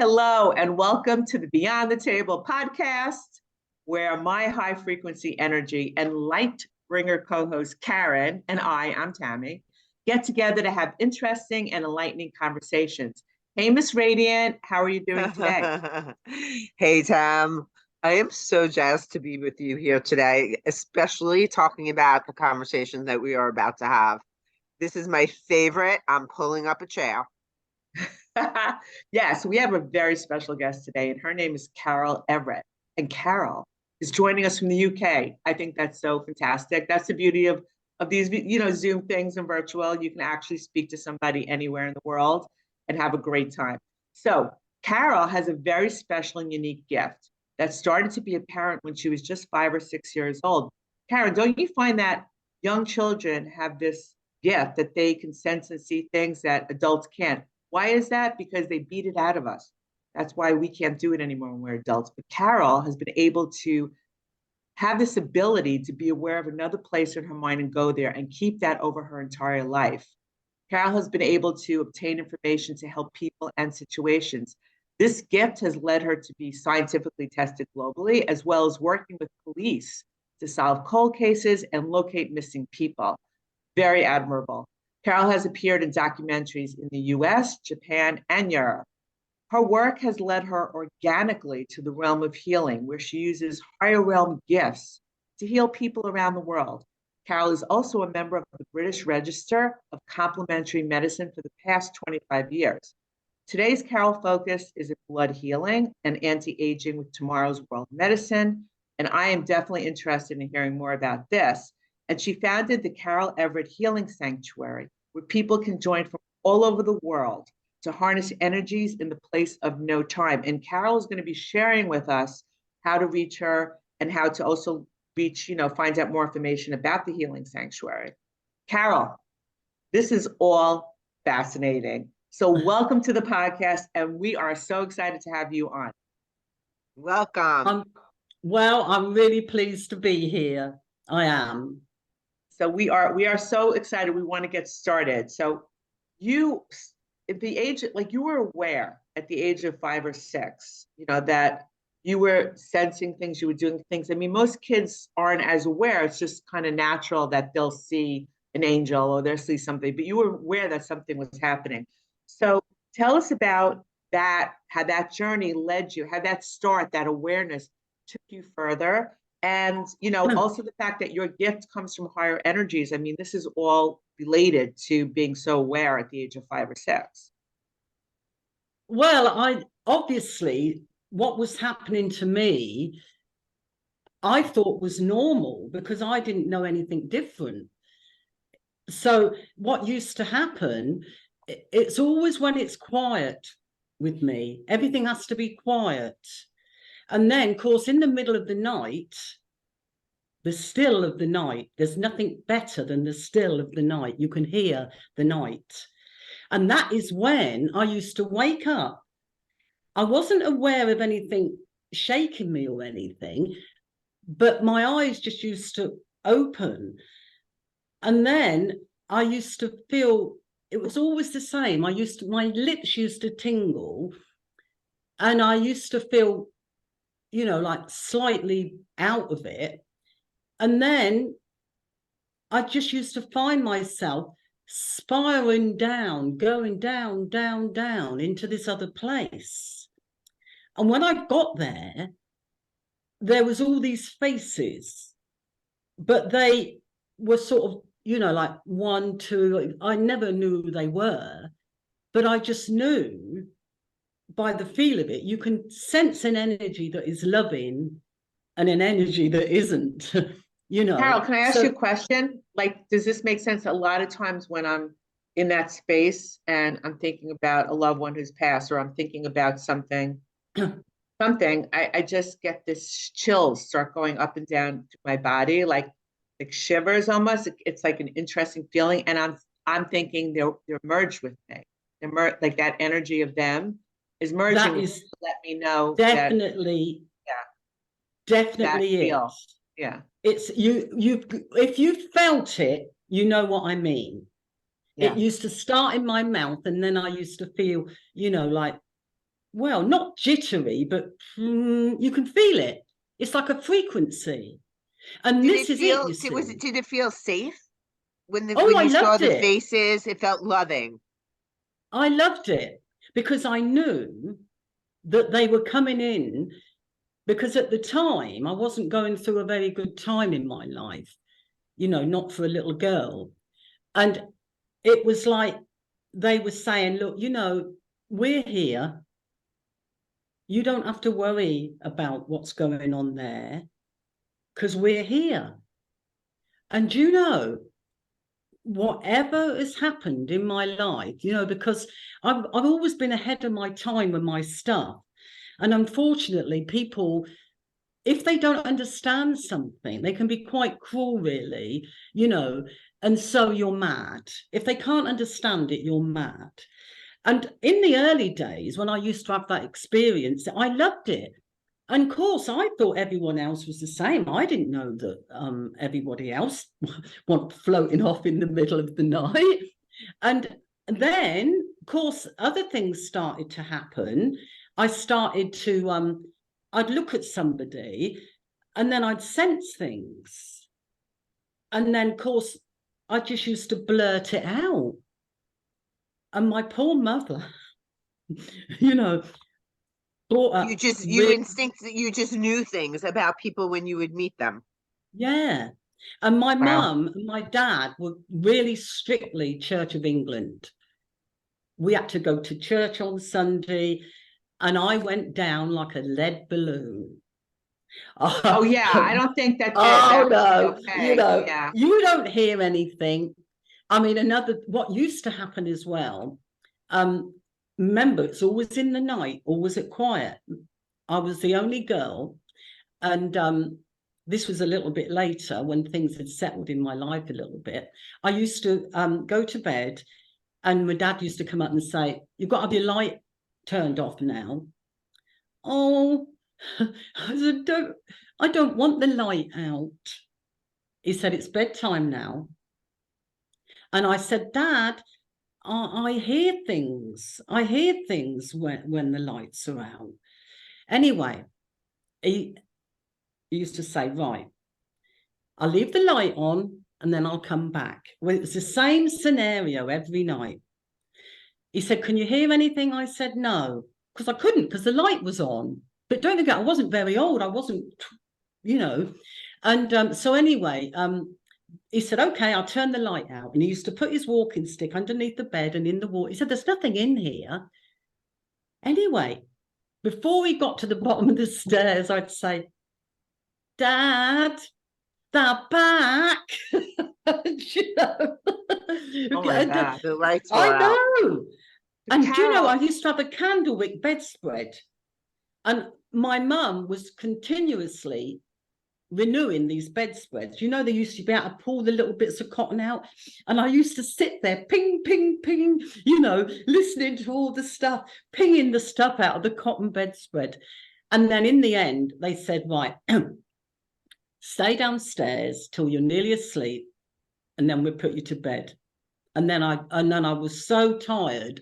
Hello, and welcome to the Beyond the Table podcast, where my high frequency energy and light bringer co host Karen and I'm Tammy, get together to have interesting and enlightening conversations. Hey, Miss Radiant, how are you doing today? Hey, Tam. I am so jazzed to be with you here today, especially talking about the conversation that we are about to have. This is my favorite. I'm pulling up a chair. Yes, we have a very special guest today, and her name is Carol Everett. And Carol is joining us from the UK. I think that's so fantastic. That's the beauty of these, Zoom things and virtual. You can actually speak to somebody anywhere in the world and have a great time. So, Carol has a very special and unique gift that started to be apparent when she was just 5 or 6 years old. Karen, don't you find that young children have this gift that they can sense and see things that adults can't? Why is that? Because they beat it out of us. That's why we can't do it anymore when we're adults. But Carol has been able to have this ability to be aware of another place in her mind and go there and keep that over her entire life. Carol has been able to obtain information to help people and situations. This gift has led her to be scientifically tested globally, as well as working with police to solve cold cases and locate missing people. Very admirable. Carol has appeared in documentaries in the US, Japan, and Europe. Her work has led her organically to the realm of healing, where she uses higher realm gifts to heal people around the world. Carol is also a member of the British Register of Complementary Medicine for the past 25 years. Today's Carol focus is in blood healing and anti-aging with tomorrow's world medicine, and I am definitely interested in hearing more about this. And she founded the Carol Everett Healing Sanctuary, where people can join from all over the world to harness energies in the place of no time. And Carol is going to be sharing with us how to reach her and how to also reach, find out more information about the Healing Sanctuary. Carol, this is all fascinating. So welcome to the podcast, and we are so excited to have you on. Welcome. I'm really pleased to be here. I am. So we are so excited. We want to get started. So you, at the age, like you were aware at the age of 5 or 6, that you were sensing things, you were doing things. I mean, most kids aren't as aware. It's just kind of natural that they'll see an angel or they'll see something, but you were aware that something was happening. So tell us about that, how that journey led you, how that start, that awareness took you further. And, also the fact that your gift comes from higher energies. I mean, this is all related to being so aware at the age of 5 or 6. Well, obviously, what was happening to me, I thought was normal because I didn't know anything different. So what used to happen, it's always when it's quiet with me. Everything has to be quiet. And then, of course, in the middle of the night, the still of the night, there's nothing better than the still of the night. You can hear the night. And that is when I used to wake up. I wasn't aware of anything shaking me or anything, but my eyes just used to open. And then I used to feel, it was always the same. My lips used to tingle, and I used to feel, like slightly out of it. And then I just used to find myself spiraling down, going down, down, down into this other place. And when I got there was all these faces, but they were sort of, like 1, 2, I never knew who they were, but I just knew by the feel of it, you can sense an energy that is loving and an energy that isn't, Carol, can I ask you a question? Like, does this make sense? A lot of times when I'm in that space and I'm thinking about a loved one who's passed, or I'm thinking about something, I just get this chills start going up and down to my body, like shivers almost. It's like an interesting feeling, and I'm thinking they're merged with me. Like that energy of them is merging. That is, to let me know definitely. That, definitely that feel. is. Yeah. It's you if you felt it, you know what I mean. Yeah. It used to start in my mouth, and then I used to feel, like well, not jittery, but you can feel it. It's like a frequency. And Did this it is it, feel, you see. did it feel safe Oh, when I you saw loved the it. faces? It felt loving. I loved it because I knew that they were coming in, because at the time I wasn't going through a very good time in my life, not for a little girl. And it was like they were saying, look, we're here. You don't have to worry about what's going on there because we're here. And whatever has happened in my life, because I've always been ahead of my time with my stuff. And unfortunately, people, if they don't understand something, they can be quite cruel, really, and so you're mad. If they can't understand it, you're mad. And in the early days, when I used to have that experience, I loved it. And of course, I thought everyone else was the same. I didn't know that everybody else went floating off in the middle of the night. And then, of course, other things started to happen. I started to, I'd look at somebody and then I'd sense things. And then, of course, I just used to blurt it out. And my poor mother, you know, brought You up just, really, you just knew things about people when you would meet them. yeah. And my Wow. mum and my dad were really strictly Church of England. We had to go to church on Sunday, and I went down like a lead balloon. Oh yeah, I Oh, don't think that would be no, okay. Yeah. you don't hear anything. I mean, what used to happen as well, remember, it's always in the night, always at quiet. I was the only girl, and this was a little bit later when things had settled in my life a little bit. I used to go to bed, and my dad used to come up and say, "You've got to have your light turned off now." Oh, I said, I don't want the light out. He said, "It's bedtime now." And I said, "Dad, I hear things. I hear things when the lights are out." Anyway, he used to say, "Right, I'll leave the light on and then I'll come back." Well, it was the same scenario every night. He said, "Can you hear anything?" I said, "No," because I couldn't, because the light was on. But don't forget, I wasn't very old. I wasn't, you know. And so anyway, he said, "Okay, I'll turn the light out." And he used to put his walking stick underneath the bed and in the water. He said, "There's nothing in here." Anyway, before he got to the bottom of the stairs, I'd say, "Dad, they're back." You know? Oh my God. The lights I were out. know. And do you know, I Carol, used to have a candlewick bedspread, and my mum was continuously renewing these bedspreads. They used to be able to pull the little bits of cotton out, and I used to sit there, ping, ping, ping, listening to all the stuff, pinging the stuff out of the cotton bedspread. And then in the end, they said, "Right, stay downstairs till you're nearly asleep, and then we'll put you to bed." And then I was so tired,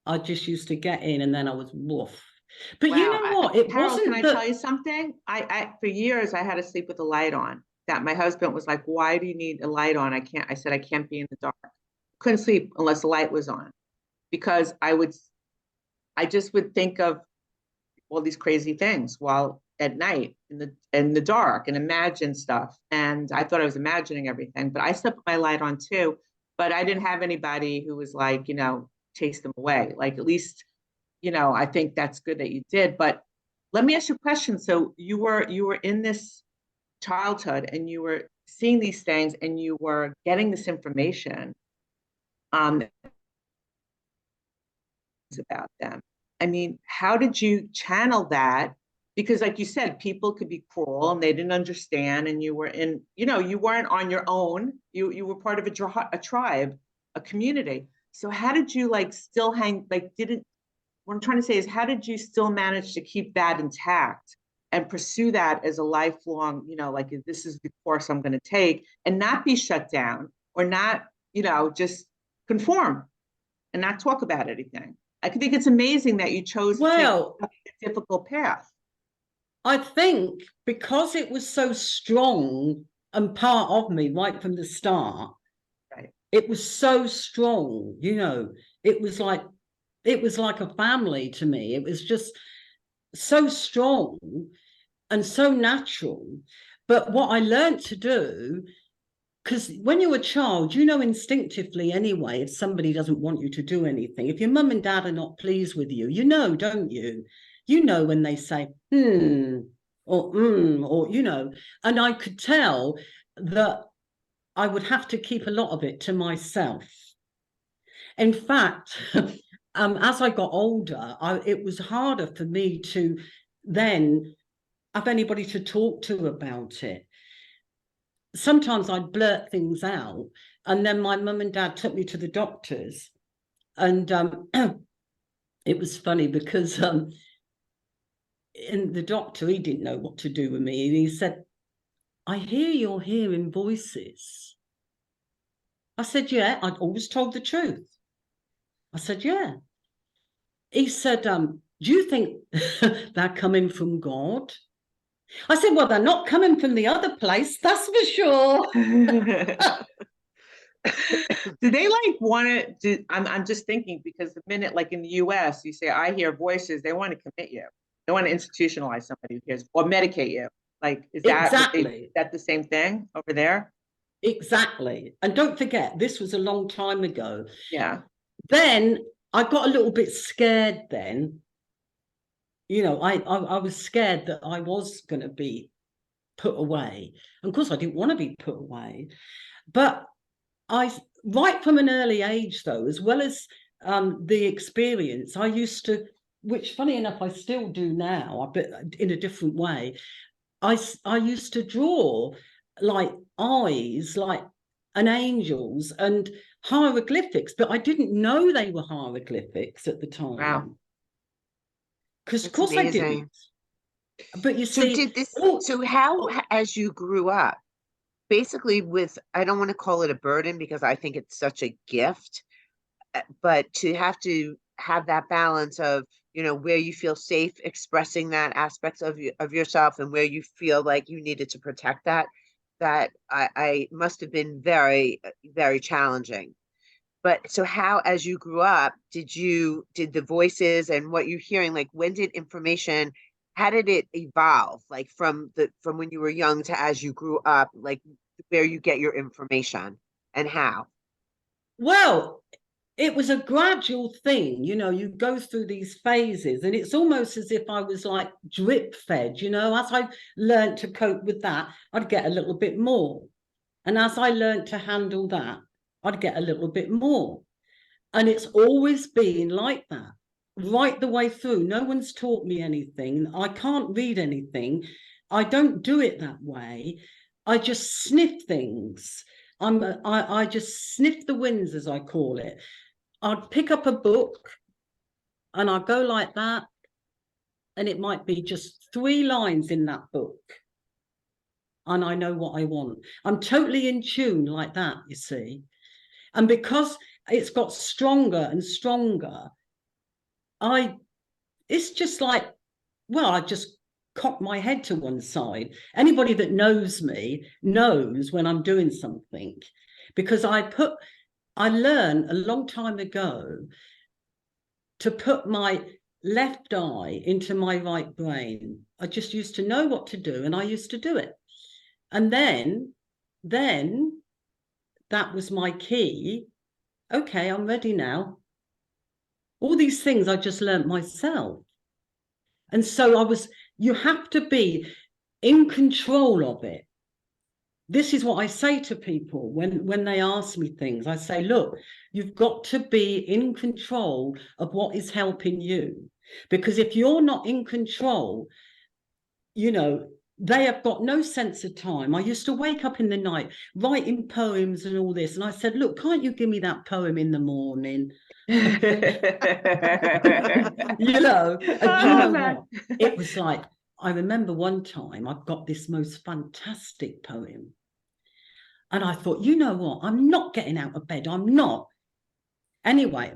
I just used to get in, and then I was woof. But you wow. know what? It Carol, can wasn't I tell that. you something? For years I had to sleep with the light on. That my husband was like, "Why do you need a light on?" I said, "I can't be in the dark." Couldn't sleep unless the light was on because I just would think of all these crazy things while at night in the dark and imagine stuff. And I thought I was imagining everything, but I slept with my light on too. But I didn't have anybody who was like, chase them away. Like at least, I think that's good that you did. But let me ask you a question. So you were in this childhood and you were seeing these things and you were getting this information um about them. I mean, how did you channel that? Because, like you said, people could be cruel and they didn't understand, and you were you weren't on your own. You were part of a tribe, a community. So how did you like still hang? Like, didn't what I'm trying to say is, how did you still manage to keep that intact and pursue that as a lifelong, like this is the course I'm going to take, and not be shut down or not, just conform and not talk about anything? I think it's amazing that you chose to Well, take a difficult path. I think because it was so strong and part of me right from the start, Right. it was so strong, you know, it was like a family to me. It was just so strong and so natural. But what I learned to do, because when you're a child, you know instinctively anyway, if somebody doesn't want you to do anything, if your mum and dad are not pleased with you, you know, don't you? You know when they say, or, you know, and I could tell that I would have to keep a lot of it to myself. In fact, as I got older, it was harder for me to then have anybody to talk to about it. Sometimes I'd blurt things out, and then my mum and dad took me to the doctors, and it was funny because in the doctor, he didn't know what to do with me, and he said, "I hear you're hearing voices." I said, "Yeah, I'd always told the truth." I said, "Yeah." He said, "Do you think they're coming from God?" I said, "Well, they're not coming from the other place, that's for sure." Do they like want to I'm just thinking, because the minute, like in the US, you say, I hear voices, they want to commit you. They want to institutionalize somebody who hears or medicate you. Like, is Exactly. that the same thing over there? Exactly. And don't forget, this was a long time ago. Yeah. Then I got a little bit scared then. You know, I was scared that I was going to be put away. And of course, I didn't want to be put away. But right from an early age, though, as well as the experience, I used to, which funny enough, I still do now, but in a different way. I used to draw like eyes, like an angel's and hieroglyphics, but I didn't know they were hieroglyphics at the Wow. time. Because of It's course I amazing. didn't. But you So see, did this, oh, so how, oh, as you grew up, basically with, I don't want to call it a burden because I think it's such a gift, but to have that balance of, you know, where you feel safe expressing that aspect of of yourself and where you feel like you needed to protect that, that I must have been very, very challenging. But so how, as you grew up, did the voices and what you're hearing, like when did information, how did it evolve? Like from when you were young to as you grew up, like where you get your information and how? well, it was a gradual thing, you know, you go through these phases, and it's almost as if I was like drip fed, you know, as I learned to cope with that, I'd get a little bit more. And as I learned to handle that, I'd get a little bit more. And it's always been like that right the way through. No one's taught me anything. I can't read anything. I don't do it that way. I just sniff things. I just sniff the winds, as I call it. I'd pick up a book and I'd go like that, and it might be just 3 lines in that book, and I know what I want. I'm totally in tune like that, you see. And because it's got stronger and stronger, it's just like, well, I just cock my head to one side. Anybody that knows me knows when I'm doing something, because I learned a long time ago to put my left eye into my right brain. I just used to know what to do, and I used to do it. And then that was my key. Okay, I'm ready now. All these things I just learned myself. And so you have to be in control of it. This is what I say to people when they ask me things. I say, look, you've got to be in control of what is helping you. Because if you're not in control, you know, they have got no sense of time. I used to wake up in the night writing poems and all this. And I said, look, can't you give me that poem in the morning? You know, and do you know what? It was like, I remember one time I got this most fantastic poem. And I thought, you know what? I'm not getting out of bed. I'm not. Anyway,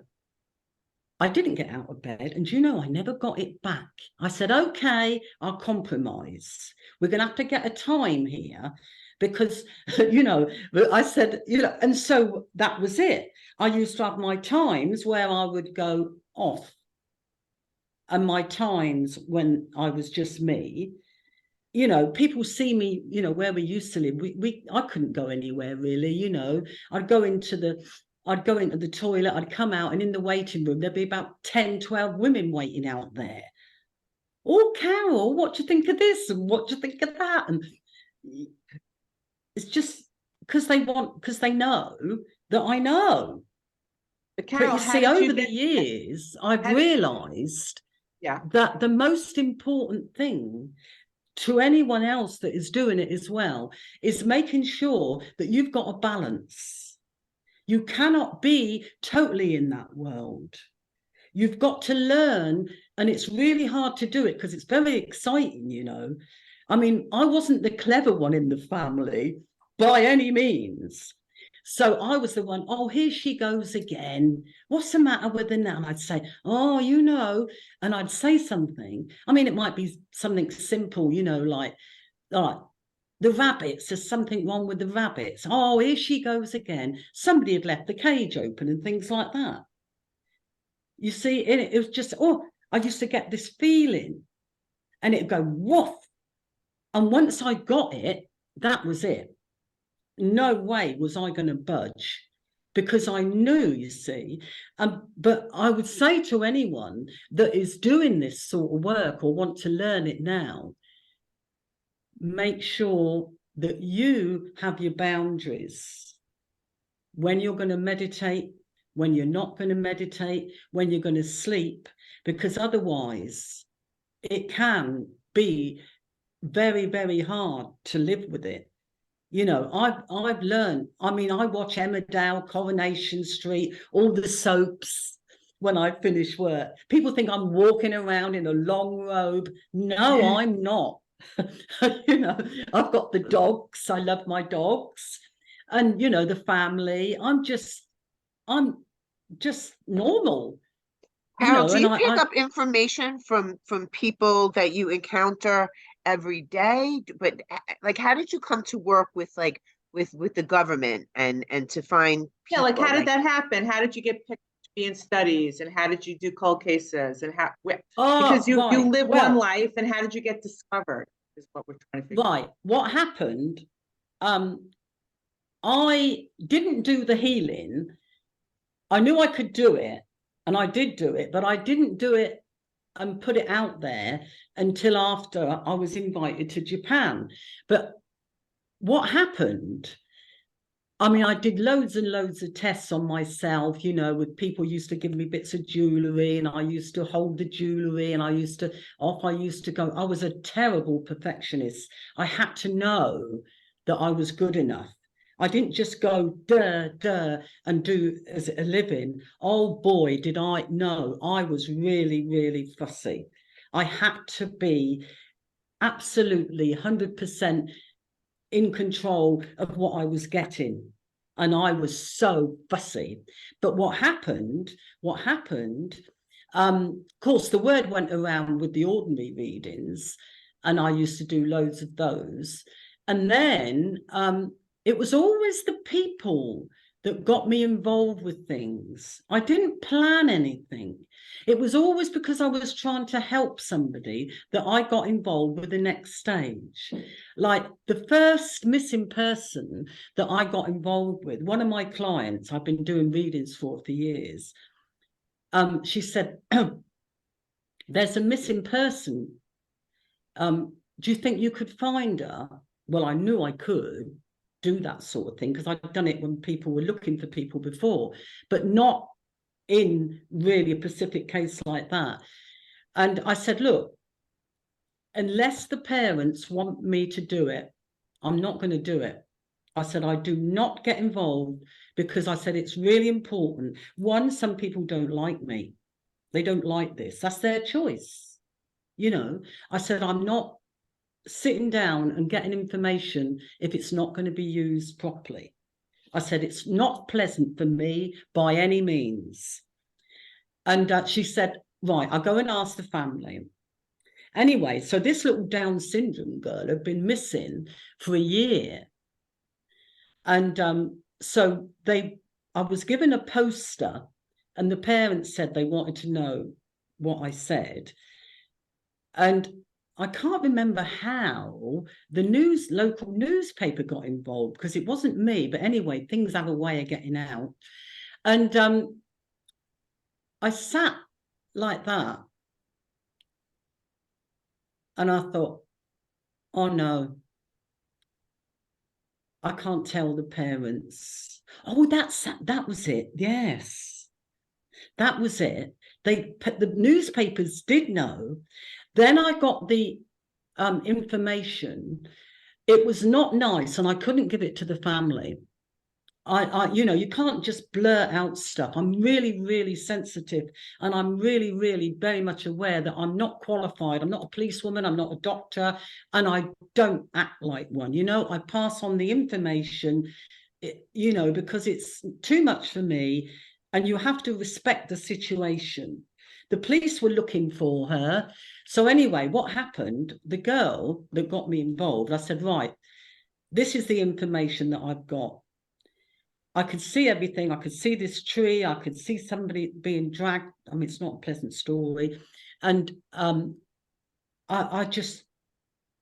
I didn't get out of bed, and you know, I never got it back. I said, okay, I'll compromise. We're going to have to get a time here because, you know, I said, you know, and so that was it. I used to have my times where I would go off, and my times when I was just me. You know, people see me, you know, where we used to live, I couldn't go anywhere really, you know. I'd go into the toilet, I'd come out, and in the waiting room there'd be about 10, 12 women waiting out there. Oh, Carol, what do you think of this, and what do you think of that? And it's just because they know that I know. But Carol, you see, over the years, I've realized that the most important thing to anyone else that is doing it as well is making sure that you've got a balance. You cannot be totally in that world. You've got to learn, and it's really hard to do it because it's very exciting, you know. I mean, I wasn't the clever one in the family by any means. So I was the one, oh, here she goes again. What's the matter with her now? And I'd say, oh, you know, and I'd say something. I mean, it might be something simple, you know, like the rabbits, there's something wrong with the rabbits. Oh, here she goes again. Somebody had left the cage open and things like that. You see, it was just, oh, I used to get this feeling and it'd go woof. And once I got it, that was it. No way was I going to budge because I knew, you see. But I would say to anyone that is doing this sort of work or want to learn it now, make sure that you have your boundaries when you're going to meditate, when you're not going to meditate, when you're going to sleep, because otherwise it can be very, very hard to live with it. You know, I've learned, I mean, I watch Emmerdale, Coronation Street, all the soaps when I finish work. People think I'm walking around in a long robe. No, I'm not. You know, I've got the dogs. I love my dogs. And, you know, the family. I'm just normal. Carol, do you pick up information from people that you encounter every day? But like, how did you come to work with with the government and to find people? Like how did that happen? How did you get picked to be in studies, and how did you do cold cases, and how because you live one life, and how did you get discovered is what we're trying to figure out. Right. What happened? I didn't do the healing. I knew I could do it, and I did do it, but I didn't do it and put it out there until after I was invited to Japan. But what happened, I mean, I did loads and loads of tests on myself, you know, with people used to give me bits of jewelry, and I used to hold the jewelry, and I used to go. I was a terrible perfectionist. I had to know that I was good enough. I didn't just go and do as a living. Oh boy, did I know I was really, really fussy. I had to be absolutely 100% in control of what I was getting. And I was so fussy. But what happened, of course, the word went around with the ordinary readings, and I used to do loads of those. And then it was always the people that got me involved with things. I didn't plan anything. It was always because I was trying to help somebody that I got involved with the next stage. Like the first missing person that I got involved with, one of my clients I've been doing readings for years, she said, there's a missing person. Do you think you could find her? Well, I knew I could do that sort of thing because I'd done it when people were looking for people before, but not in really a specific case like that. And I said, look, unless the parents want me to do it, I'm not going to do it. I said, I do not get involved because I said it's really important. One, some people don't like me. They don't like this. That's their choice. You know, I said, I'm not sitting down and getting information if it's not going to be used properly. I said, it's not pleasant for me by any means. And she said, right, I'll go and ask the family. Anyway, so this little Down syndrome girl had been missing for a year. And so I was given a poster, and the parents said they wanted to know what I said. And I can't remember how the local newspaper got involved, because it wasn't me. But anyway, things have a way of getting out. And I sat like that. And I thought, oh no, I can't tell the parents. Oh, that was it. Yes, that was it. The newspapers did know. Then I got the information. It was not nice, and I couldn't give it to the family. You can't just blurt out stuff. I'm really, really sensitive, and I'm really, really very much aware that I'm not qualified. I'm not a policewoman. I'm not a doctor, and I don't act like one. I pass on the information, because it's too much for me, and you have to respect the situation. The police were looking for her. So anyway, what happened? The girl that got me involved, I said, right, this is the information that I've got. I could see everything. I could see this tree. I could see somebody being dragged. I mean, it's not a pleasant story. And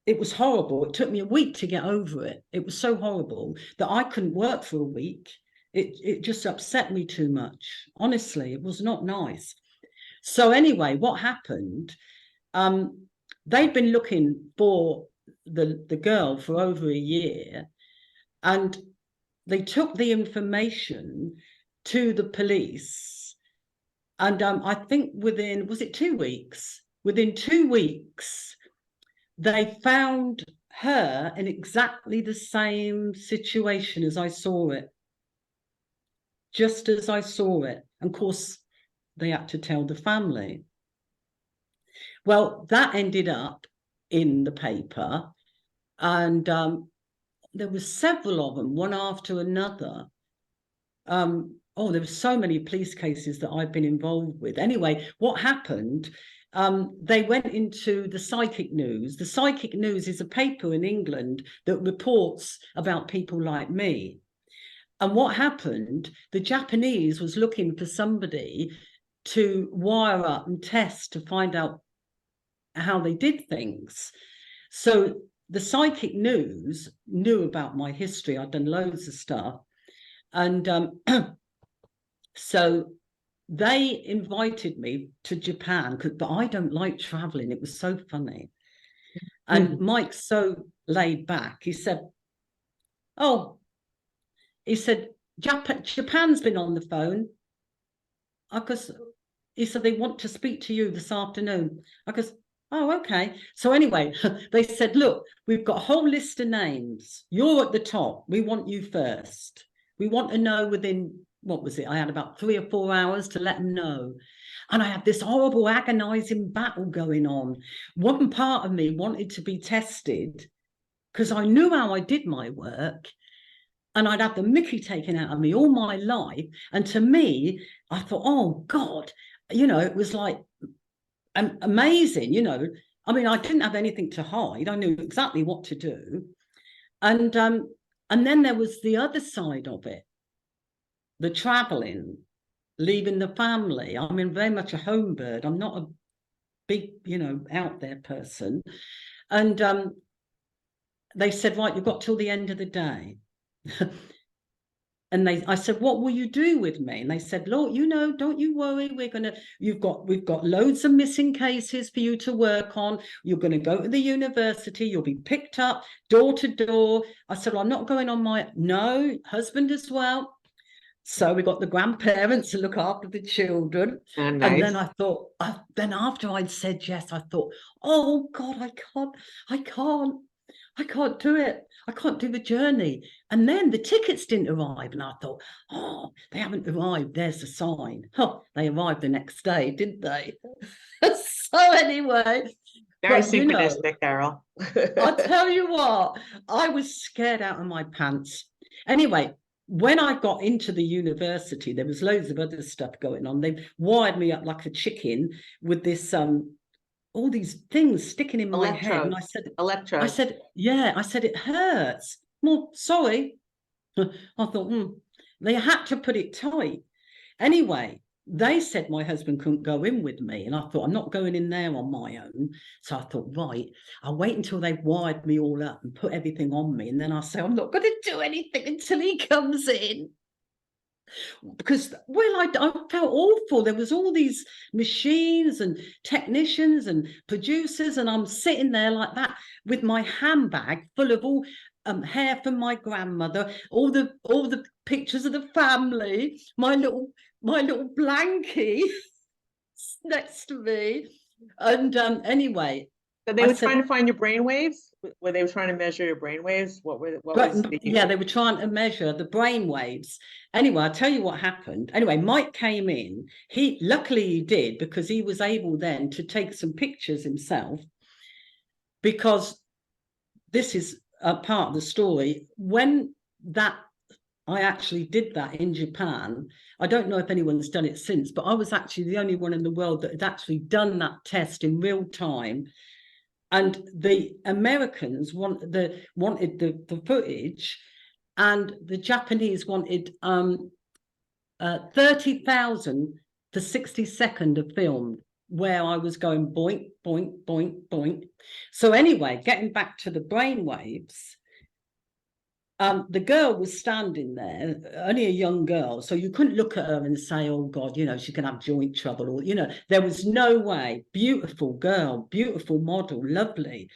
it was horrible. It took me a week to get over it. It was so horrible that I couldn't work for a week. It just upset me too much. Honestly, it was not nice. So anyway, what happened? They'd been looking for the girl for over a year, and they took the information to the police. And I think was it 2 weeks? Within 2 weeks, they found her in exactly the same situation as I saw it. Just as I saw it. And of course, they had to tell the family. Well, that ended up in the paper, and there were several of them, one after another. There were so many police cases that I've been involved with. Anyway, what happened? They went into the Psychic News. The Psychic News is a paper in England that reports about people like me. And what happened? The Japanese was looking for somebody to wire up and test to find out how they did things. So the Psychic News knew about my history. I'd done loads of stuff. And so they invited me to Japan, but I don't like traveling. It was so funny. And Mike's so laid back. He said, Japan's been on the phone. He said, they want to speak to you this afternoon. I goes, oh, okay. So anyway, they said, look, we've got a whole list of names. You're at the top. We want you first. We want to know within, what was it? I had about 3 or 4 hours to let them know. And I had this horrible agonizing battle going on. One part of me wanted to be tested because I knew how I did my work, and I'd had the mickey taken out of me all my life. And to me, I thought, oh God, it was like amazing, I mean, I didn't have anything to hide. I knew exactly what to do. And then there was the other side of it, the traveling, leaving the family. I mean, very much a home bird. I'm not a big, out there person. And they said, right, you've got till the end of the day. And I said, what will you do with me? And they said, look, don't you worry. We've got loads of missing cases for you to work on. You're going to go to the university. You'll be picked up door to door. I said, well, I'm not going on no, husband as well. So we got the grandparents to look after the children. Oh, nice. And then I thought, then after I'd said yes, I thought, oh God, I can't do it. I can't do the journey. And then the tickets didn't arrive. And I thought, oh, they haven't arrived. There's the sign. Oh, they arrived the next day, didn't they? So anyway. Very synchronistic, Carol. I'll tell you what, I was scared out of my pants. Anyway, when I got into the university, there was loads of other stuff going on. They wired me up like a chicken with this all these things sticking in my head. And I said, yeah, I said, it hurts. Well, sorry. I thought, they had to put it tight. Anyway, they said my husband couldn't go in with me. And I thought, I'm not going in there on my own. So I thought, right, I'll wait until they've wired me all up and put everything on me. And then I'll say, I'm not going to do anything until he comes in. Because, well, I felt awful. There was all these machines and technicians and producers, and I'm sitting there like that with my handbag full of all hair from my grandmother, all the pictures of the family, my little blankie next to me. And anyway, So they were trying to find your brain waves? Were they trying to measure your brain waves? Yeah, they were trying to measure the brain waves. Anyway, I'll tell you what happened. Anyway, Mike came in. Luckily he did, because he was able then to take some pictures himself, because this is a part of the story. When I actually did that in Japan. I don't know if anyone's done it since, but I was actually the only one in the world that had actually done that test in real time. And the Americans wanted the footage, and the Japanese wanted 30,000 to 60 seconds of film where I was going boink, boink, boink, boink. So anyway, getting back to the brain waves, the girl was standing there, only a young girl, so you couldn't look at her and say, oh God, she can have joint trouble, or there was no way. Beautiful girl, beautiful model, lovely.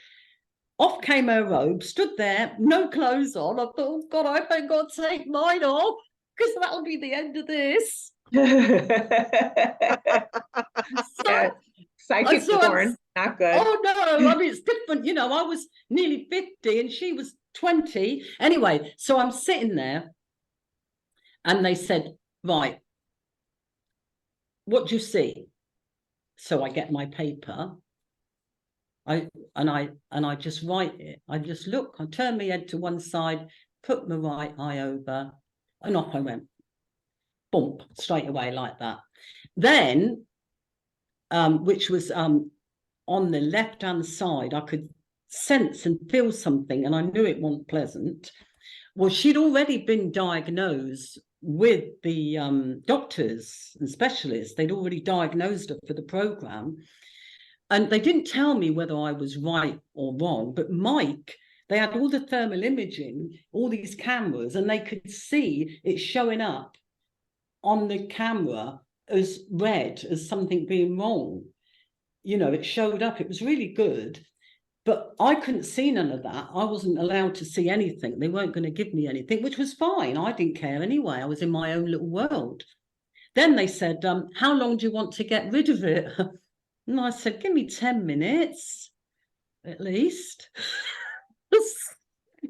Off came her robe, stood there, no clothes on. I thought, oh God, I hope God take mine off, because that'll be the end of this. Psychic porn, not good. Oh no, I mean, it's different. I was nearly 50 and she was 20. Anyway, so I'm sitting there and they said, right, what do you see? So I get my paper. I just write it. I just look, I turn my head to one side, put my right eye over, and off I went. Bump, straight away like that. Then, which was on the left-hand side, I could sense and feel something, and I knew it wasn't pleasant. Well, she'd already been diagnosed with the doctors and specialists. They'd already diagnosed her for the program. And they didn't tell me whether I was right or wrong, but Mike, they had all the thermal imaging, all these cameras, and they could see it showing up on the camera as red, as something being wrong. It showed up. It was really good. But I couldn't see none of that. I wasn't allowed to see anything. They weren't going to give me anything, which was fine. I didn't care anyway. I was in my own little world. Then they said, how long do you want to get rid of it? And I said, give me 10 minutes, at least.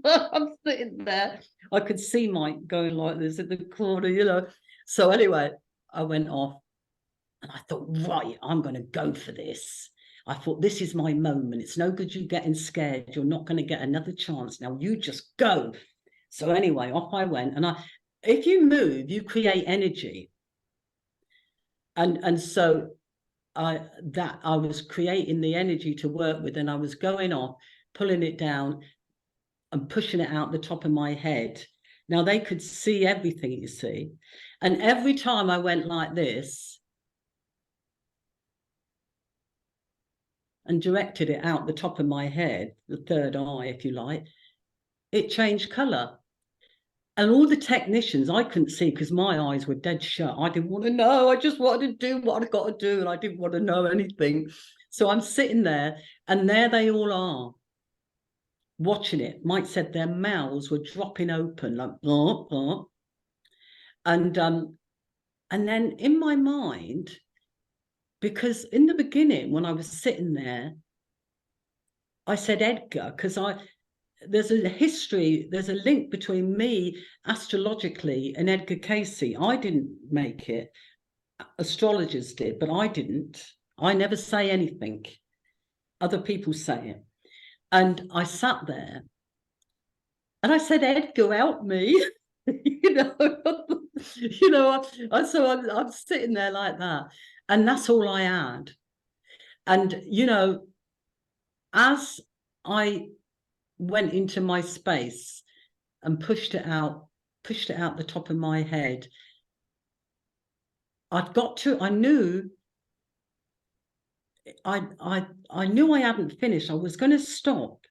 I'm sitting there. I could see Mike going like this in the corner, So anyway, I went off and I thought, right, I'm going to go for this. I thought, this is my moment. It's no good you getting scared. You're not going to get another chance. Now you just go. So anyway, off I went. And if you move, you create energy. And so I was creating the energy to work with, and I was going off, pulling it down and pushing it out the top of my head. Now they could see everything, you see. And every time I went like this and directed it out the top of my head, the third eye, if you like, it changed color. And all the technicians, I couldn't see because my eyes were dead shut. I didn't want to know. I just wanted to do what I'd got to do, and I didn't want to know anything. So I'm sitting there, and there they all are, watching it. Mike said their mouths were dropping open, like, And then in my mind, because in the beginning, when I was sitting there, I said Edgar, because there's a history, there's a link between me astrologically and Edgar Casey. I didn't make it. Astrologers did, but I didn't. I never say anything. Other people say it. And I sat there and I said, Edgar, help me. you know, so I'm sitting there like that, and that's all I had. And as I went into my space and pushed it out the top of my head, I knew I hadn't finished. I was going to stop,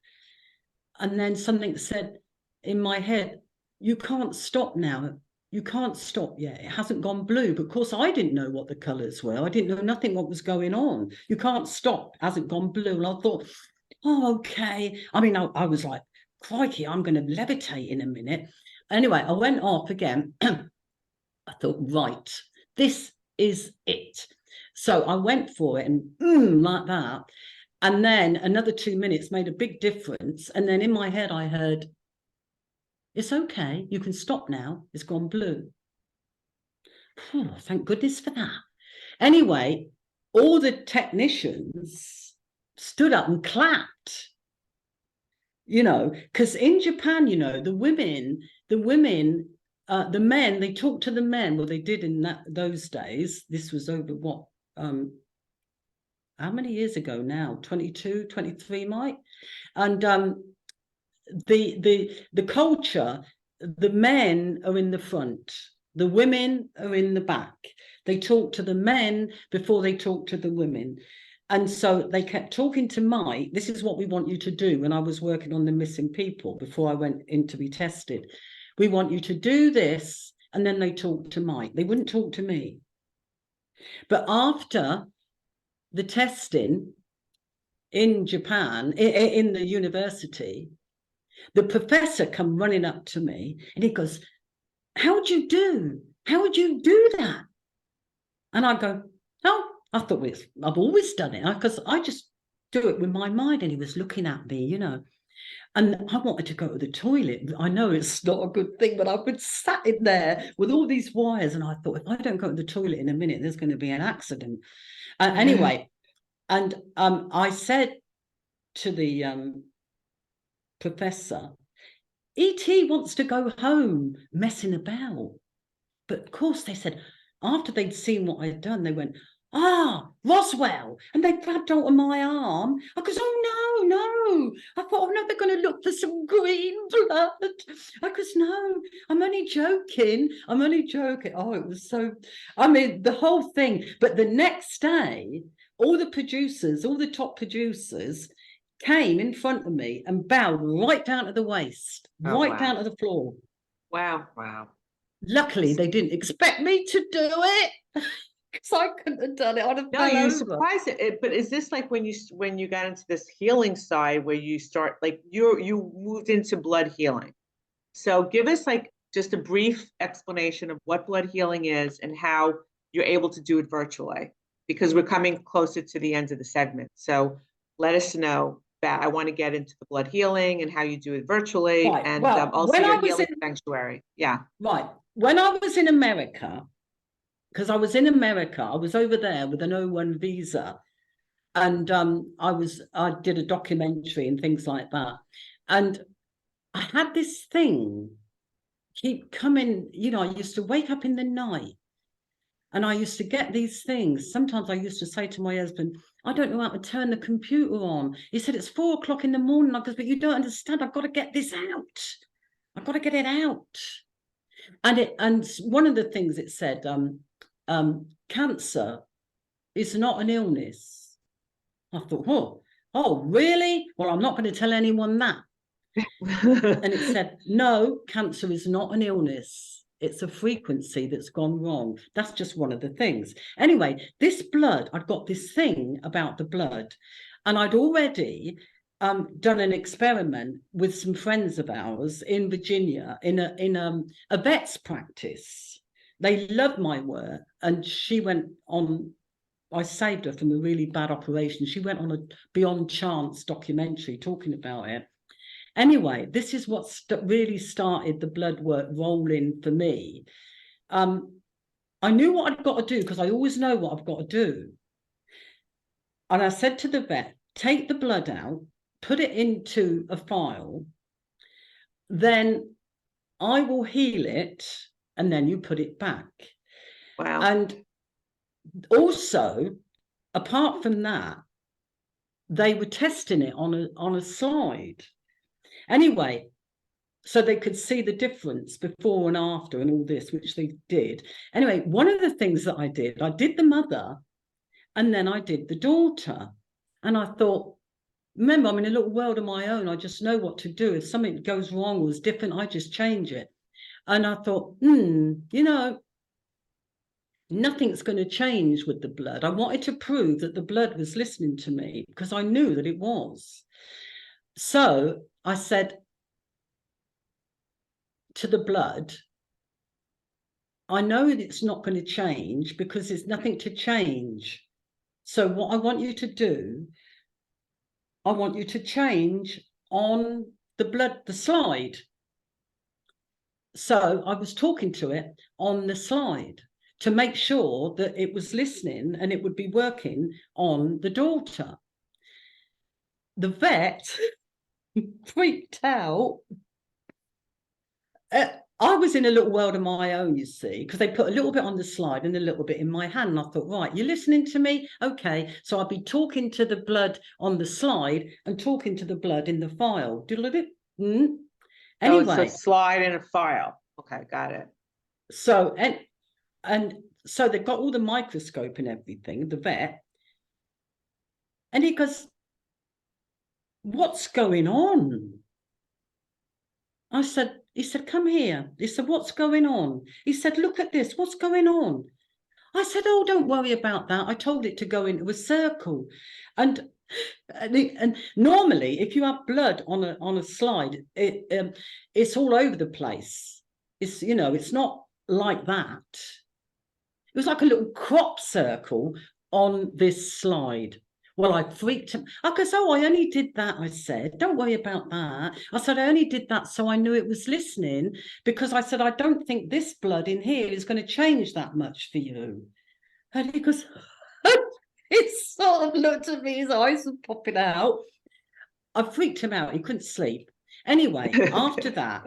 and then something said in my head, you can't stop now. You can't stop yet. It hasn't gone blue. But of course, I didn't know what the colours were. I didn't know nothing what was going on. You can't stop. It hasn't gone blue. And I thought, oh, okay. I mean, I was like, crikey, I'm going to levitate in a minute. Anyway, I went off again. I thought, right, this is it. So I went for it and like that. And then another 2 minutes made a big difference. And then in my head, I heard, it's okay. You can stop now. It's gone blue. Oh, thank goodness for that. Anyway, all the technicians stood up and clapped, because in Japan, the men, they talked to the men. Well, they did in those days. This was over what, how many years ago now? 22, 23, Mike? And the culture, the men are in the front, the women are in the back. They talk to the men before they talk to the women. And so they kept talking to Mike. This is what we want you to do. When I was working on the missing people before I went in to be tested, we want you to do this. And then they talked to Mike. They wouldn't talk to me. But after the testing in Japan, in the university, the professor come running up to me and he goes, how would you do that? And I go, oh, I thought I've always done it, because I just do it with my mind. And he was looking at me, and I wanted to go to the toilet. I know it's not a good thing, but I've been sat in there with all these wires, and I thought, if I don't go to the toilet in a minute, there's going to be an accident. Anyway, and I said to the professor, E.T. wants to go home messing about. But of course, they said, after they'd seen what I'd done, they went, Roswell. And they grabbed hold of my arm. I goes, oh, no. I thought, no, they're going to look for some green blood. I goes, no, I'm only joking. Oh, it was so, the whole thing. But the next day, all the top producers came in front of me and bowed right down to the waist, down to the floor. Wow. Luckily, they didn't expect me to do it, because I couldn't have done it. I'd have fell over. Surprised it, but is this like when you got into this healing side, where you start, like, you moved into blood healing? So give us like just a brief explanation of what blood healing is and how you're able to do it virtually, because we're coming closer to the end of the segment. So let us know that. I want to get into the blood healing and how you do it virtually, Right. and Well, also your healing sanctuary. Yeah. Right. When I was in America, because I was in America, I was over there with an O1 visa, and I did a documentary and things like that, and I had this thing keep coming. I used to wake up in the night, and I used to get these things. Sometimes I used to say to my husband, I don't know how to turn the computer on. He said, it's 4 o'clock in the morning. I goes, but you don't understand. I've got to get this out. I've got to get it out. And one of the things it said, cancer is not an illness. I thought, oh, really? Well, I'm not going to tell anyone that. And it said, no, cancer is not an illness. It's a frequency that's gone wrong. That's just one of the things. Anyway, this blood, I'd got this thing about the blood, and I'd already done an experiment with some friends of ours in Virginia in a vet's practice. They loved my work, and she went on. I saved her from a really bad operation. She went on a Beyond Chance documentary talking about it. Anyway, this is what really started the blood work rolling for me. I knew what I'd got to do, because I always know what I've got to do. And I said to the vet, take the blood out, put it into a file, then I will heal it, and then you put it back. Wow. And also, apart from that, they were testing it on a slide. Anyway, so they could see the difference before and after and all this, which they did. Anyway, one of the things that I did the mother, and then I did the daughter. And I thought, remember, I'm in a little world of my own. I just know what to do. If something goes wrong or is different, I just change it. And I thought, you know, nothing's going to change with the blood. I wanted to prove that the blood was listening to me, because I knew that it was. So I said to the blood, I know that it's not going to change because there's nothing to change. So what I want you to do, I want you to change on the blood, the slide. So I was talking to it on the slide to make sure that it was listening and it would be working on the daughter. The vet freaked out. I was in a little world of my own, you see, because they put a little bit on the slide and a little bit in my hand. And I thought, right, you're listening to me? Okay. So I'll be talking to the blood on the slide and talking to the blood in the file. Anyway. So it's a slide and a file. Okay, got it. So, and so they've got all the microscope and everything, the vet. And he goes, what's going on? He said, come here. He said, what's going on? He said, look at this. What's going on? I said, oh, don't worry about that. I told it to go into a circle. And normally, if you have blood on a slide, it's all over the place. It's, you know, it's not like that. It was like a little crop circle on this slide. Well, I freaked him. I goes, oh, I only did that, I said. Don't worry about that. I said, I only did that so I knew it was listening, because I said, I don't think this blood in here is going to change that much for you. And he goes, he sort of looked at me, his eyes were popping out. I freaked him out. He couldn't sleep. Anyway, after that,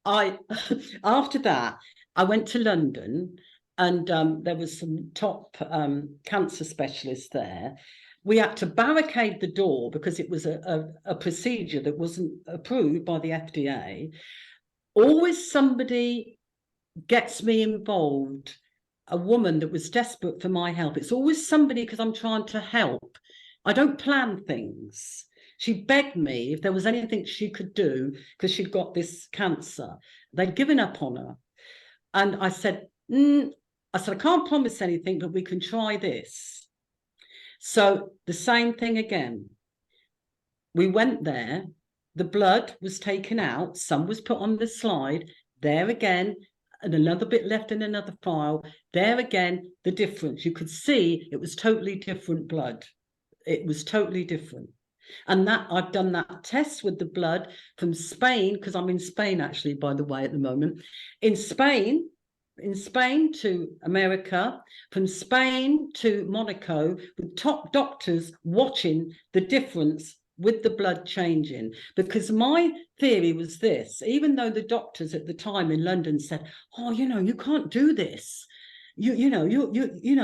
I went to London, and there was some top cancer specialists there. We had to barricade the door because it was a procedure that wasn't approved by the FDA. Always somebody gets me involved, a woman that was desperate for my help. It's always somebody, because I'm trying to help. I don't plan things. She begged me if there was anything she could do, because she'd got this cancer. They'd given up on her. And I said, I can't promise anything, but we can try this. So the same thing again. We went there, the blood was taken out, some was put on the slide, there again, and another bit left in another file, there again, the difference. You could see it was totally different blood. It was totally different. And that I've done that test with the blood from Spain, because I'm in Spain actually, by the way, at the moment. In Spain to America, from Spain to Monaco, with top doctors watching the difference with the blood changing. Because my theory was this, even though the doctors at the time in London said, oh, you know, you can't do this. You know,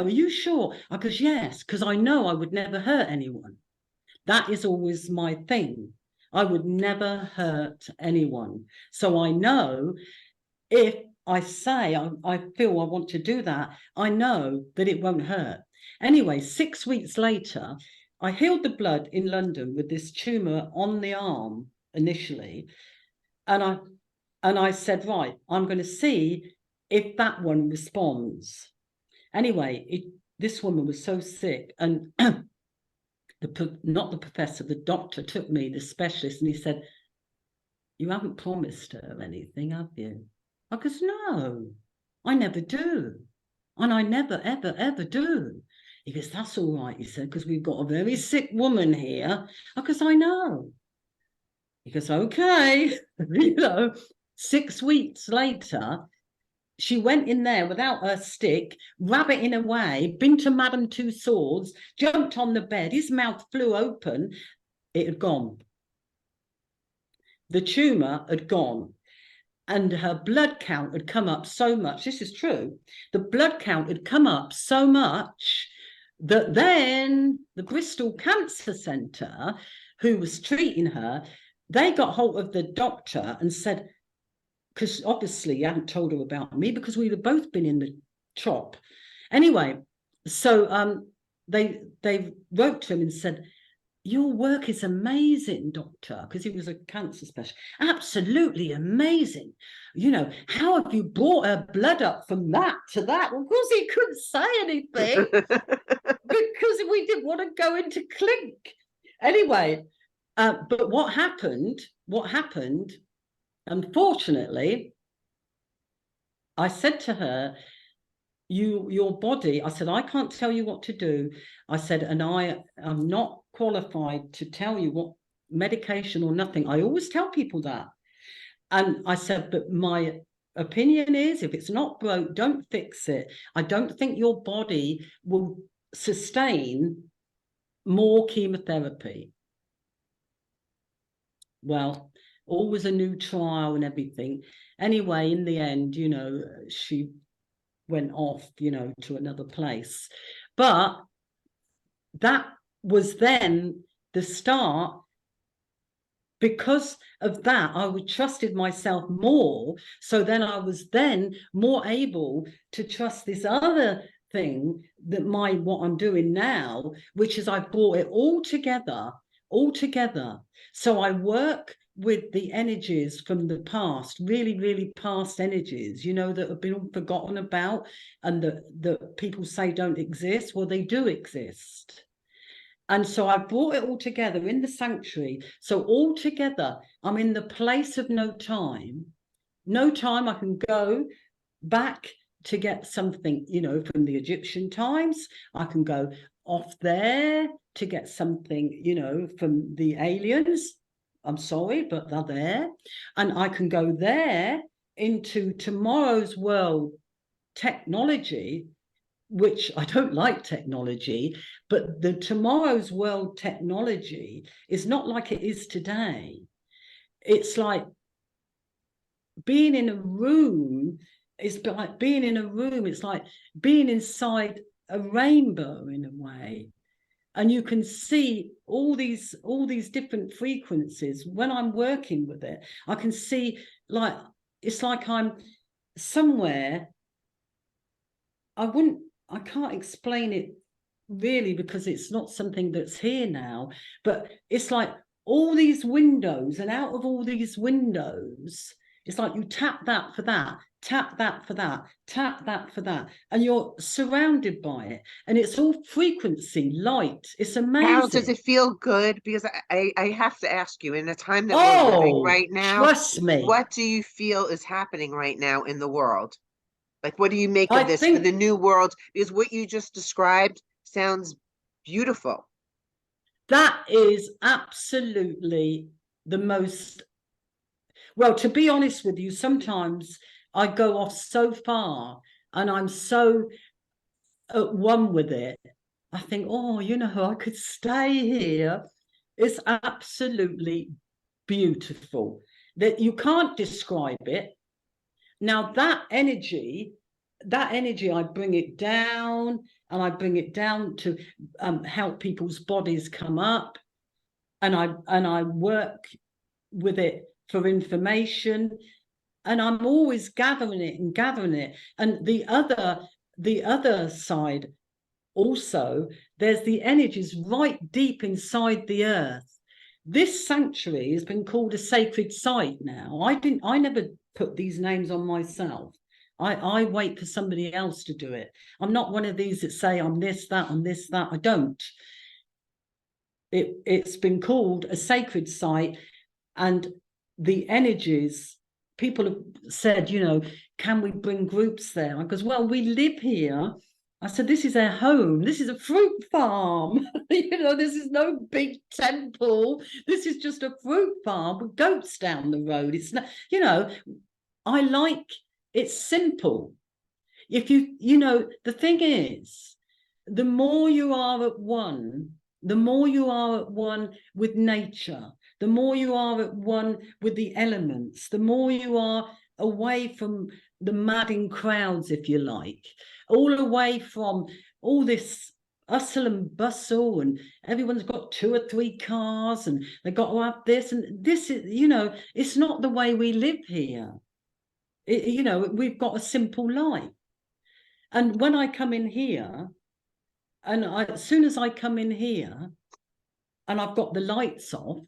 are you sure? I goes, yes, because I know I would never hurt anyone. That is always my thing. I would never hurt anyone. So I know if I say I feel I want to do that, I know that it won't hurt. Anyway, 6 weeks later, I healed the blood in London with this tumor on the arm initially. And I said, right, I'm going to see if that one responds. Anyway, this woman was so sick, and not the professor, the doctor took me, the specialist, and he said, you haven't promised her anything, have you? I goes, no, I never do. And I never, ever, ever do. He goes, that's all right, he said, because we've got a very sick woman here. I goes, I know. He goes, okay. You know, 6 weeks later, she went in there without her stick, rabbiting away, been to Madame Tussauds, jumped on the bed, his mouth flew open. It had gone. The tumour had gone. and her blood count had come up so much. This is true. The blood count had come up so much that then the Bristol Cancer Centre, who was treating her, they got hold of the doctor and said, because obviously he hadn't told her about me because we'd have both been in the chop. Anyway, so they wrote to him and said, your work is amazing, doctor, because he was a cancer specialist. Absolutely amazing. You know, how have you brought her blood up from that to that? Well, of course, he couldn't say anything because we didn't want to go into clink. Anyway, but what happened, unfortunately, I said to her, your body, I said, I can't tell you what to do. I said, and I am not qualified to tell you what medication or nothing. I always tell people that. And I said, but my opinion is, if it's not broke, don't fix it. I don't think your body will sustain more chemotherapy. Well, always a new trial and everything. Anyway, in the end, you know, she went off, you know, to another place. But that was then the start. Because of that, I would trusted myself more. So then I was then more able to trust this other thing, that what I'm doing now, which is I brought it all together. So I work with the energies from the past, really, really past energies, you know, that have been forgotten about and that people say don't exist. Well, they do exist. And so I brought it all together in the sanctuary. So all together, I'm in the place of no time. No time, I can go back to get something, you know, from the Egyptian times. I can go off there to get something, you know, from the aliens. I'm sorry, but they're there. And I can go there into tomorrow's world technology, which I don't like technology, but the tomorrow's world technology is not like it is today. It's like being in a room. It's like being in a room. It's like being inside a rainbow in a way. And you can see all these different frequencies. When I'm working with it, I can see, like, it's like I'm somewhere. I can't explain it really because it's not something that's here now, but it's like all these windows, and out of all these windows, it's like you tap that for that, tap that for that, tap that for that, and you're surrounded by it, and it's all frequency, light. It's amazing. Carol, does it feel good? Because I have to ask you, in the time that we're living right now, trust me, what do you feel is happening right now in the world? Like, what do you make of this for the new world? Because what you just described sounds beautiful. That is absolutely the most, well, to be honest with you, sometimes I go off so far and I'm so at one with it. I think, oh, you know, I could stay here. It's absolutely beautiful. That you can't describe it. Now that energy, I bring it down, and I bring it down to help people's bodies come up, and I work with it for information, and I'm always gathering it. And the other side also, there's the energies right deep inside the earth. This sanctuary has been called a sacred site now. I never put these names on myself. I wait for somebody else to do it. I'm not one of these that say I'm this, that, and this, that. I don't. It's been called a sacred site, and the energies, people have said, you know, can we bring groups there? Because, well, we live here. I said, this is our home. This is a fruit farm. You know, this is no big temple. This is just a fruit farm with goats down the road. It's not, you know, I like, it's simple. If you know, the thing is, the more you are at one, with nature, the more you are at one with the elements, the more you are away from the madding crowds, if you like, all away from all this hustle and bustle, and everyone's got 2 or 3 cars, and they've got to have this, and this is, you know, it's not the way we live here. You know, we've got a simple life. And when I come in here, and as soon as I come in here and I've got the lights off,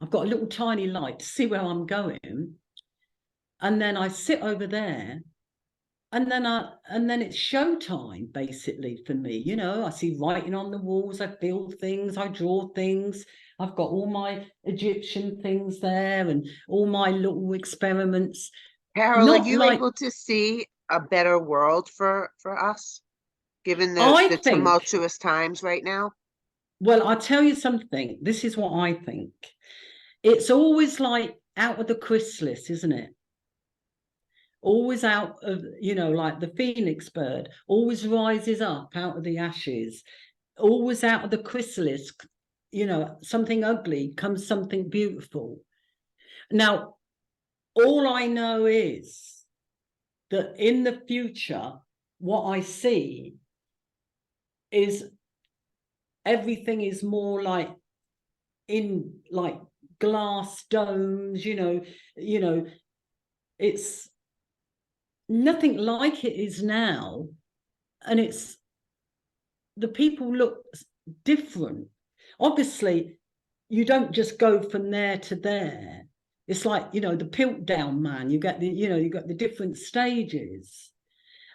I've got a little tiny light to see where I'm going, and then I sit over there, and then it's showtime basically for me. You know, I see writing on the walls, I feel things, I draw things. I've got all my Egyptian things there and all my little experiments. Carol, Not are you like, able to see a better world for us, given I the think, tumultuous times right now? well, I'll tell you something. This is what I think. It's always like out of the chrysalis, isn't it? Always out of, you know, like the phoenix bird, always rises up out of the ashes, always out of the chrysalis, you know, something ugly comes something beautiful. Now, all I know is that in the future, what I see is everything is more like in like glass domes, you know, it's nothing like it is now, and it's, the people look different. Obviously, you don't just go from there to there. It's like, you know, the Piltdown Man. You get the, you know, you got the different stages,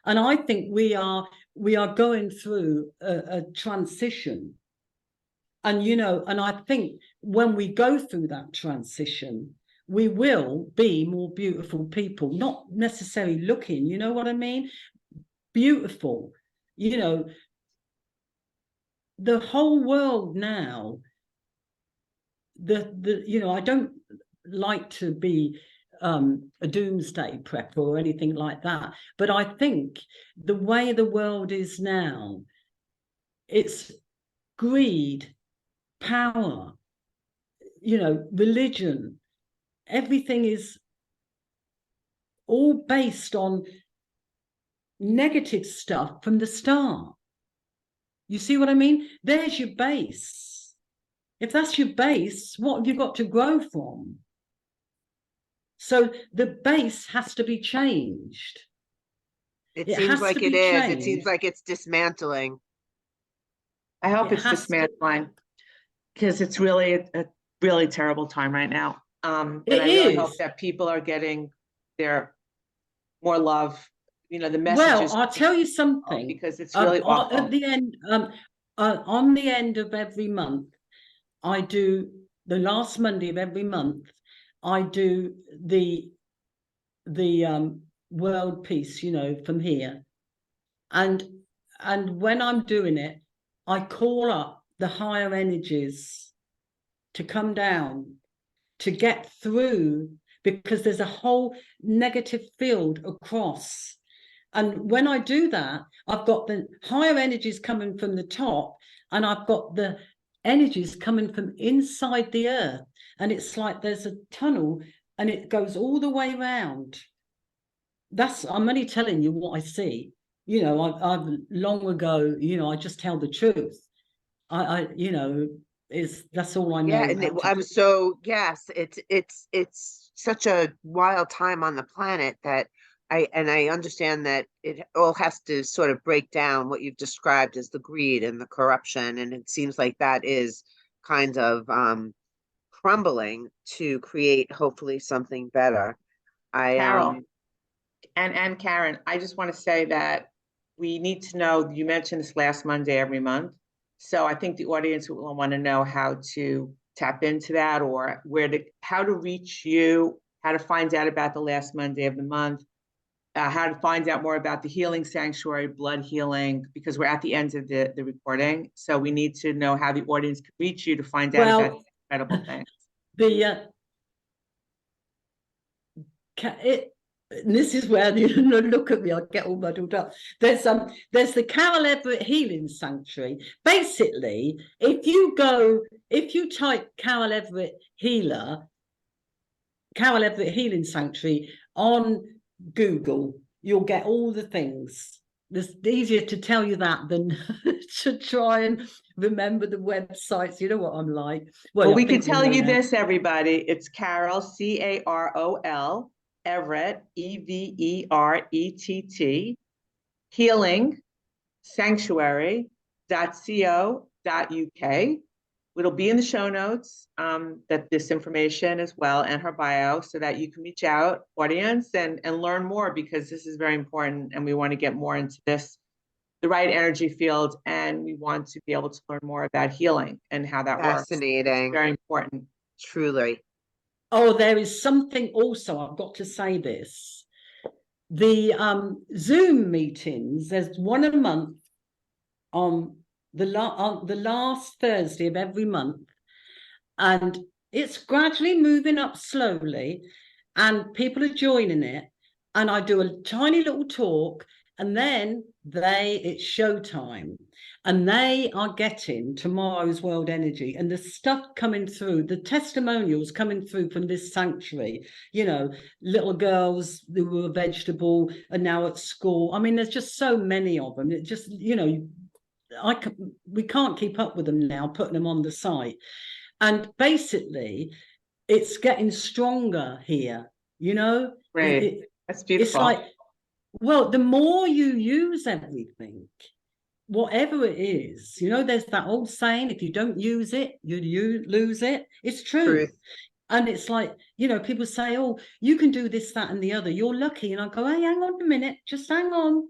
and I think we are going through a transition. And you know, and I think when we go through that transition, we will be more beautiful people, not necessarily looking, you know what I mean? Beautiful, you know, the whole world now, the you know, I don't like to be a doomsday prepper or anything like that, but I think the way the world is now, it's greed, power, you know, religion, everything is all based on negative stuff from the start. You see what I mean? There's your base. If that's your base, what have you got to grow from? So the base has to be changed. It It seems has like to it be is. It seems changed. like it's dismantling. I hope It it's has to. dismantling, because it's really a really terrible time right now. And It I really hope is. that people are getting their more love, you know, the messages, Well, I'll tell you something. because it's really awful. At the end, on the end of every month, I do, the last Monday of every month, I do the world peace, you know, from here. And when I'm doing it, I call up the higher energies to come down, to get through, because there's a whole negative field across. And when I do that, I've got the higher energies coming from the top, and I've got the energies coming from inside the earth. And it's like there's a tunnel and it goes all the way around. I'm only telling you what I see. You know, I've long ago, you know, I just tell the truth. You know, that's all I know. Yeah, and I'm so, yes, it's such a wild time on the planet that I understand that it all has to sort of break down what you've described as the greed and the corruption, and it seems like that is kind of crumbling to create hopefully something better. Carol, and Karen, I just want to say that we need to know, you mentioned this last Monday every month. So I think the audience will want to know how to tap into that, or how to reach you, how to find out about the last Monday of the month, how to find out more about the healing sanctuary, blood healing, because we're at the end of the recording. So we need to know how the audience can reach you to find out about these incredible things. This is where you look at me, I get all muddled up. There's the Carol Everett Healing Sanctuary. Basically, if you type Carol Everett Healing Sanctuary on Google, you'll get all the things. It's easier to tell you that than to try and remember the websites. You know what I'm like. Well, I we can think tell you know now. this, everybody. It's Carol, Carol, Everett, Everett, Healing Sanctuary.co.uk. It'll be in the show notes, that this information as well, and her bio, so that you can reach out, audience, and learn more, because this is very important, and we want to get more into this, the right energy field, and we want to be able to learn more about healing and how that works. It's Fascinating. very important. Truly. Oh, there is something also, I've got to say this. The Zoom meetings, there's one a month on the last Thursday of every month, and it's gradually moving up slowly, and people are joining it, and I do a tiny little talk, and then it's showtime, and they are getting tomorrow's world energy and the stuff coming through, the testimonials coming through from this sanctuary, you know, little girls who were a vegetable are now at school. I mean, there's just so many of them. It just, you know, we can't keep up with them now, putting them on the site. And basically, it's getting stronger here, you know? Great. That's beautiful. It's like, well, the more you use everything, whatever it is, you know, there's that old saying, if you don't use it, you lose it. It's true. Truth. And it's like, you know, people say, oh, you can do this, that, and the other. You're lucky. And I go, hey, hang on a minute, just hang on.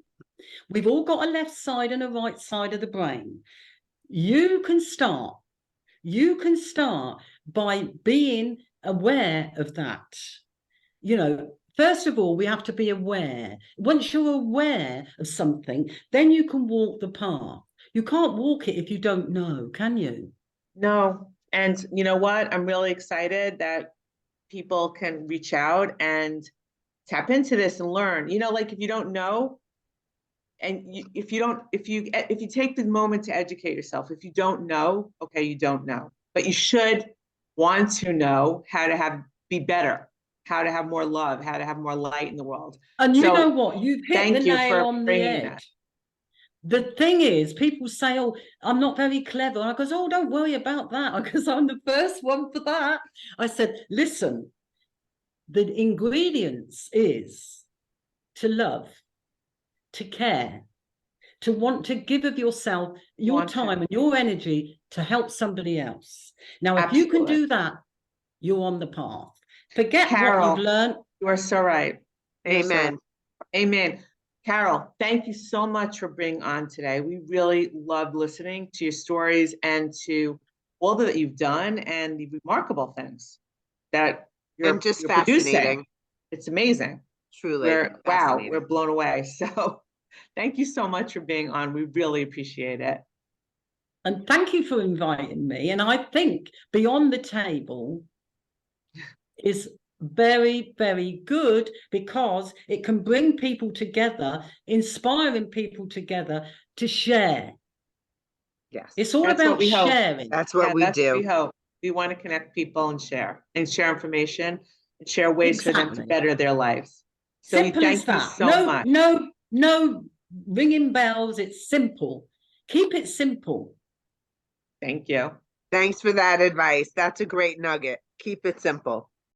We've all got a left side and a right side of the brain. You can start by being aware of that. You know, first of all, we have to be aware. Once you're aware of something, then you can walk the path. You can't walk it if you don't know, can you? No. And you know what? I'm really excited that people can reach out and tap into this and learn. You know, like if you don't know, and if you take the moment to educate yourself, if you don't know, okay, you don't know, but you should want to know how to be better, how to have more love, how to have more light in the world. And you know what? You've hit the nail on the head. That. The thing is, people say, oh, I'm not very clever. And I goes, oh, don't worry about that, because I'm the first one for that. I said, listen, the ingredients is to love, to care, to want to give of yourself, your time and your energy to help somebody else. Now, if you can do that, you're on the path. Forget Carol, what you've learned. You are so right. Amen. Amen. Carol, thank you so much for being on today. We really loved listening to your stories and to all that you've done and the remarkable things that you're just producing. Fascinating. It's amazing. Truly. Wow, we're blown away. So thank you so much for being on. We really appreciate it. And thank you for inviting me. And I think Beyond the Table is very, very good, because it can bring people together, inspiring people together to share. Yes. It's all about sharing. That's what we do. We hope. We want to connect people and share information and share ways for them to better their lives. So Simple as that. Thank you so much. No ringing bells. It's simple. Keep it simple. Thank you. Thanks for that advice. That's a great nugget. Keep it simple.